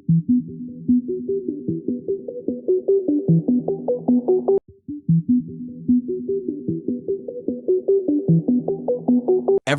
Ever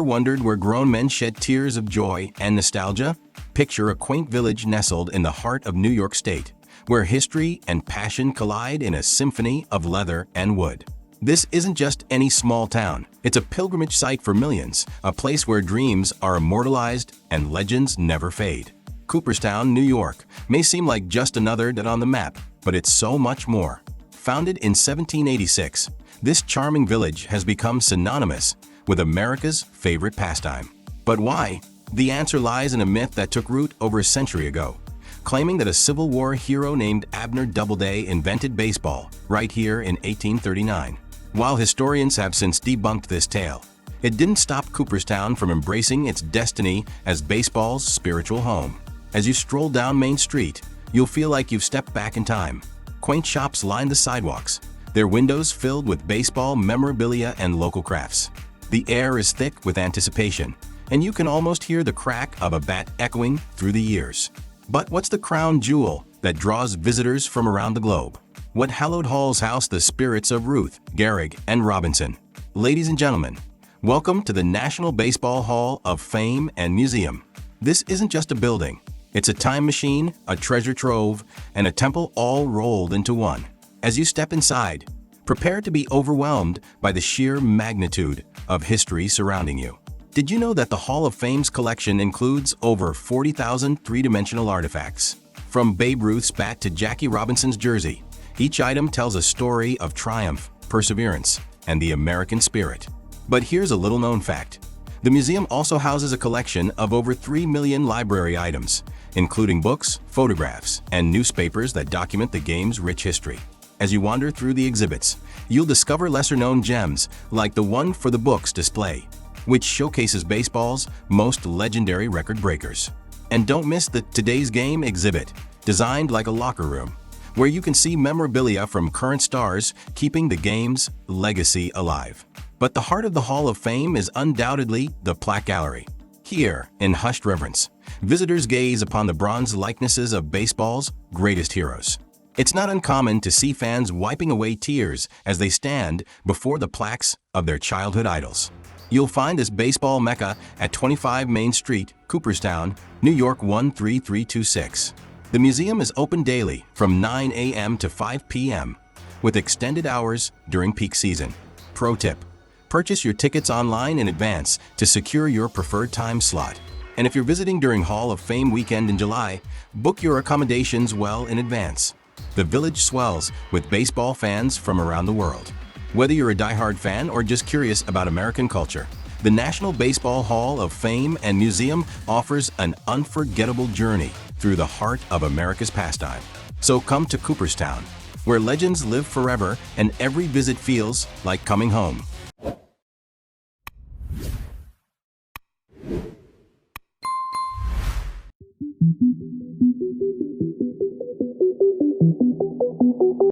wondered where grown men shed tears of joy and nostalgia? Picture a quaint village nestled in the heart of New York State, where history and passion collide in a symphony of leather and wood. This isn't just any small town. It's a pilgrimage site for millions, a place where dreams are immortalized and legends never fade. Cooperstown, New York, may seem like just another dot on the map, but it's so much more. Founded in 1786, this charming village has become synonymous with America's favorite pastime. But why? The answer lies in a myth that took root over a century ago, claiming that a Civil War hero named Abner Doubleday invented baseball right here in 1839. While historians have since debunked this tale, it didn't stop Cooperstown from embracing its destiny as baseball's spiritual home. As you stroll down Main Street, you'll feel like you've stepped back in time. Quaint shops line the sidewalks, their windows filled with baseball memorabilia and local crafts. The air is thick with anticipation, and you can almost hear the crack of a bat echoing through the years. But what's the crown jewel that draws visitors from around the globe? What hallowed halls house the spirits of Ruth, Gehrig, and Robinson? Ladies and gentlemen, welcome to the National Baseball Hall of Fame and Museum. This isn't just a building. It's a time machine, a treasure trove, and a temple all rolled into one. As you step inside, prepare to be overwhelmed by the sheer magnitude of history surrounding you. Did you know that the Hall of Fame's collection includes over 40,000 three-dimensional artifacts? From Babe Ruth's bat to Jackie Robinson's jersey, each item tells a story of triumph, perseverance, and the American spirit. But here's a little-known fact. The museum also houses a collection of over 3 million library items, including books, photographs, and newspapers that document the game's rich history. As you wander through the exhibits, you'll discover lesser-known gems like the one for the books display, which showcases baseball's most legendary record breakers. And don't miss the Today's Game exhibit, designed like a locker room, where you can see memorabilia from current stars keeping the game's legacy alive. But the heart of the Hall of Fame is undoubtedly the plaque gallery. Here, in hushed reverence, visitors gaze upon the bronze likenesses of baseball's greatest heroes. It's not uncommon to see fans wiping away tears as they stand before the plaques of their childhood idols. You'll find this baseball mecca at 25 Main Street, Cooperstown, New York 13326. The museum is open daily from 9 a.m. to 5 p.m., with extended hours during peak season. Pro tip: purchase your tickets online in advance to secure your preferred time slot. And if you're visiting during Hall of Fame weekend in July, book your accommodations well in advance. The village swells with baseball fans from around the world. Whether you're a diehard fan or just curious about American culture, the National Baseball Hall of Fame and Museum offers an unforgettable journey through the heart of America's pastime. So come to Cooperstown, where legends live forever and every visit feels like coming home.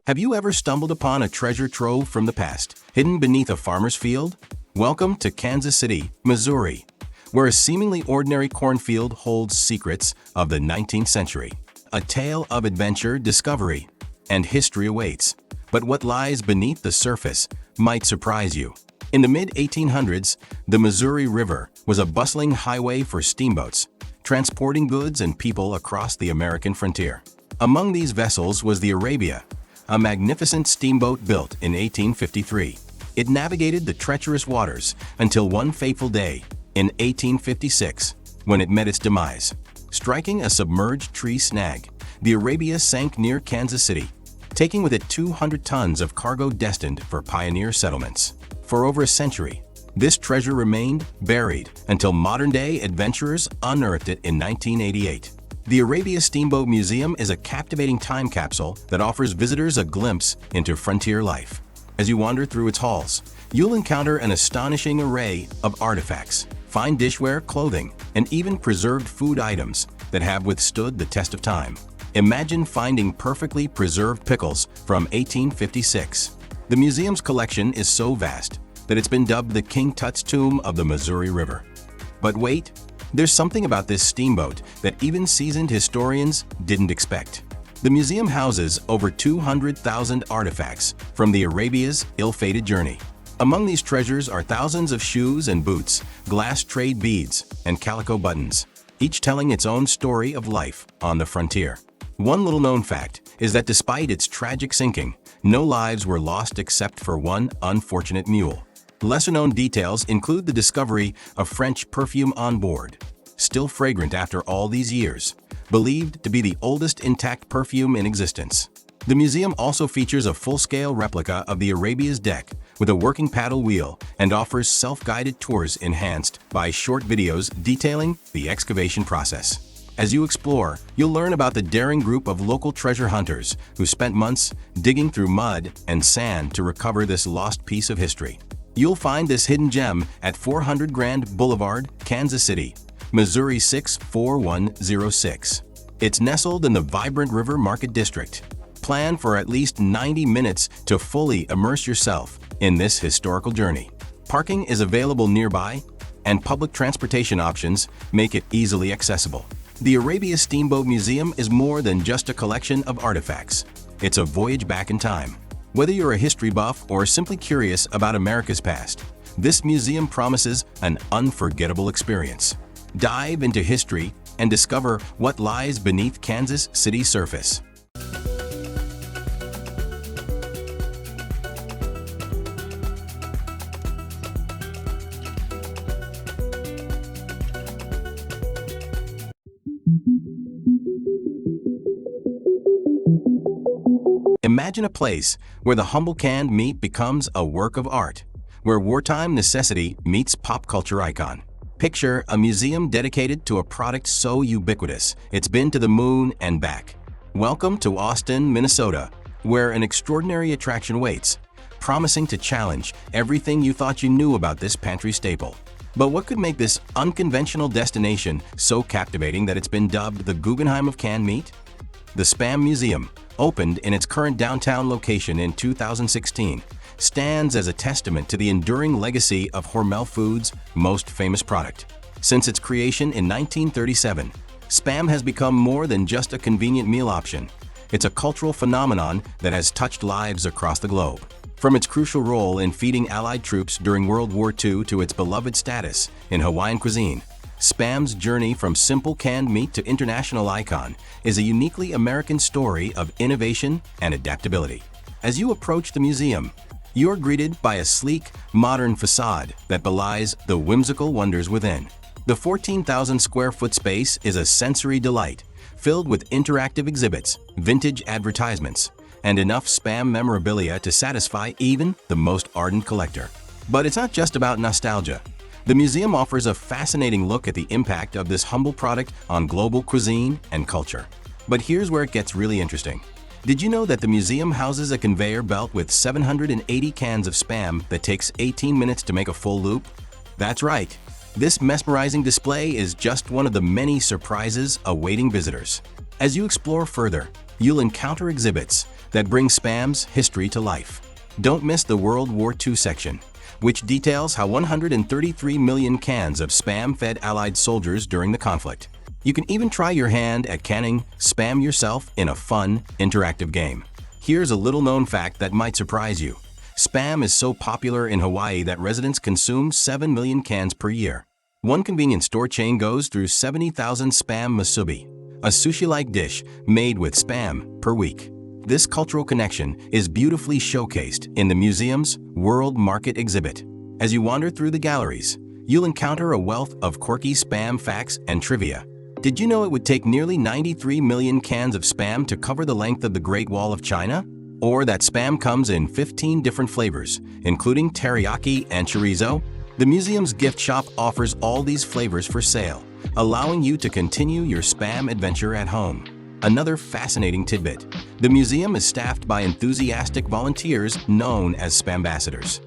Have you ever stumbled upon a treasure trove from the past, hidden beneath a farmer's field? Welcome to Kansas City, Missouri, where a seemingly ordinary cornfield holds secrets of the 19th century. A tale of adventure, discovery, and history awaits. But what lies beneath the surface might surprise you. In the mid-1800s, the Missouri River was a bustling highway for steamboats, transporting goods and people across the American frontier. Among these vessels was the Arabia, a magnificent steamboat built in 1853. It navigated the treacherous waters until one fateful day in 1856, when it met its demise. Striking a submerged tree snag, the Arabia sank near Kansas City, taking with it 200 tons of cargo destined for pioneer settlements. For over a century, this treasure remained buried until modern-day adventurers unearthed it in 1988. The Arabia Steamboat Museum is a captivating time capsule that offers visitors a glimpse into frontier life. As you wander through its halls, you'll encounter an astonishing array of artifacts, fine dishware, clothing, and even preserved food items that have withstood the test of time. Imagine finding perfectly preserved pickles from 1856. The museum's collection is so vast that it's been dubbed the King Tut's Tomb of the Missouri River. But wait, There's something about this steamboat that even seasoned historians didn't expect. The museum houses over 200,000 artifacts from the Arabia's ill-fated journey. Among these treasures are thousands of shoes and boots, glass trade beads, and calico buttons, each telling its own story of life on the frontier. One little-known fact is that despite its tragic sinking, no lives were lost except for one unfortunate mule. Lesser-known details include the discovery of French perfume on board, still fragrant after all these years, believed to be the oldest intact perfume in existence. The museum also features a full-scale replica of the Arabia's deck with a working paddle wheel and offers self-guided tours enhanced by short videos detailing the excavation process. As you explore, you'll learn about the daring group of local treasure hunters who spent months digging through mud and sand to recover this lost piece of history. You'll find this hidden gem at 400 Grand Boulevard, Kansas City, Missouri 64106. It's nestled in the vibrant River Market District. Plan for at least 90 minutes to fully immerse yourself in this historical journey. Parking is available nearby, and public transportation options make it easily accessible. The Arabia Steamboat Museum is more than just a collection of artifacts. It's a voyage back in time. Whether you're a history buff or simply curious about America's past, this museum promises an unforgettable experience. Dive into history and discover what lies beneath Kansas City's surface. Imagine a place where the humble canned meat becomes a work of art, where wartime necessity meets pop culture icon. Picture a museum dedicated to a product so ubiquitous it's been to the moon and back. Welcome to Austin, Minnesota, where an extraordinary attraction waits, promising to challenge everything you thought you knew about this pantry staple. But what could make this unconventional destination so captivating that it's been dubbed the Guggenheim of canned meat? The Spam Museum, opened in its current downtown location in 2016, stands as a testament to the enduring legacy of Hormel Foods' most famous product. Since its creation in 1937, Spam has become more than just a convenient meal option. It's a cultural phenomenon that has touched lives across the globe. From its crucial role in feeding Allied troops during World War II to its beloved status in Hawaiian cuisine, Spam's journey from simple canned meat to international icon is a uniquely American story of innovation and adaptability. As you approach the museum, you're greeted by a sleek, modern facade that belies the whimsical wonders within. The 14,000 square foot space is a sensory delight, filled with interactive exhibits, vintage advertisements, and enough Spam memorabilia to satisfy even the most ardent collector. But it's not just about nostalgia. The museum offers a fascinating look at the impact of this humble product on global cuisine and culture. But here's where it gets really interesting. Did you know that the museum houses a conveyor belt with 780 cans of Spam that takes 18 minutes to make a full loop? That's right. This mesmerizing display is just one of the many surprises awaiting visitors. As you explore further, you'll encounter exhibits that bring Spam's history to life. Don't miss the World War II section, which details how 133 million cans of Spam fed Allied soldiers during the conflict. You can even try your hand at canning Spam yourself in a fun, interactive game. Here's a little-known fact that might surprise you. Spam is so popular in Hawaii that residents consume 7 million cans per year. One convenience store chain goes through 70,000 Spam musubi, a sushi-like dish made with Spam, per week. This cultural connection is beautifully showcased in the museum's World Market exhibit. As you wander through the galleries, you'll encounter a wealth of quirky Spam facts and trivia. Did you know it would take nearly 93 million cans of Spam to cover the length of the Great Wall of China? Or that Spam comes in 15 different flavors, including teriyaki and chorizo? The museum's gift shop offers all these flavors for sale, allowing you to continue your Spam adventure at home. Another fascinating tidbit: the museum is staffed by enthusiastic volunteers known as Spambassadors.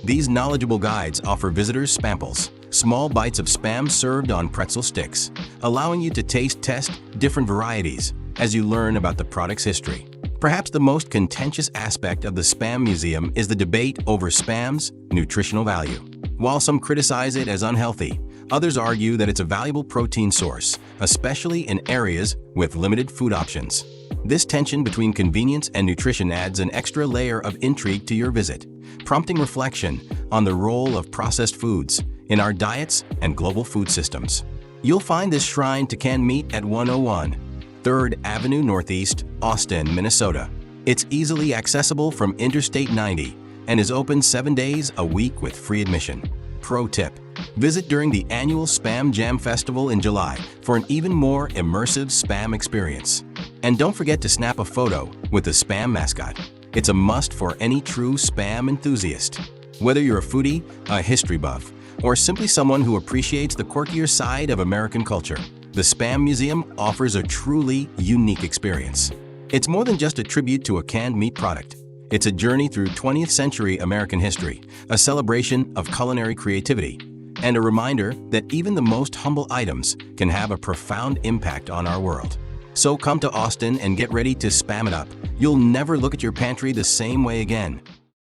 These knowledgeable guides offer visitors Spamples, small bites of Spam served on pretzel sticks, allowing you to test different varieties as you learn about the product's history. Perhaps the most contentious aspect of the Spam Museum is the debate over Spam's nutritional value. While some criticize it as unhealthy, Others argue that it's a valuable protein source, especially in areas with limited food options. This tension between convenience and nutrition adds an extra layer of intrigue to your visit, prompting reflection on the role of processed foods in our diets and global food systems. You'll find this shrine to canned meat at 101 3rd Avenue Northeast, Austin, Minnesota. It's easily accessible from Interstate 90 and is open 7 days a week with free admission. Pro tip: visit during the annual Spam Jam Festival in July for an even more immersive Spam experience. And don't forget to snap a photo with the Spam mascot. It's a must for any true Spam enthusiast. Whether you're a foodie, a history buff, or simply someone who appreciates the quirkier side of American culture, the Spam Museum offers a truly unique experience. It's more than just a tribute to a canned meat product. It's a journey through 20th century American history, a celebration of culinary creativity, and a reminder that even the most humble items can have a profound impact on our world. So come to Austin and get ready to spam it up. You'll never look at your pantry the same way again.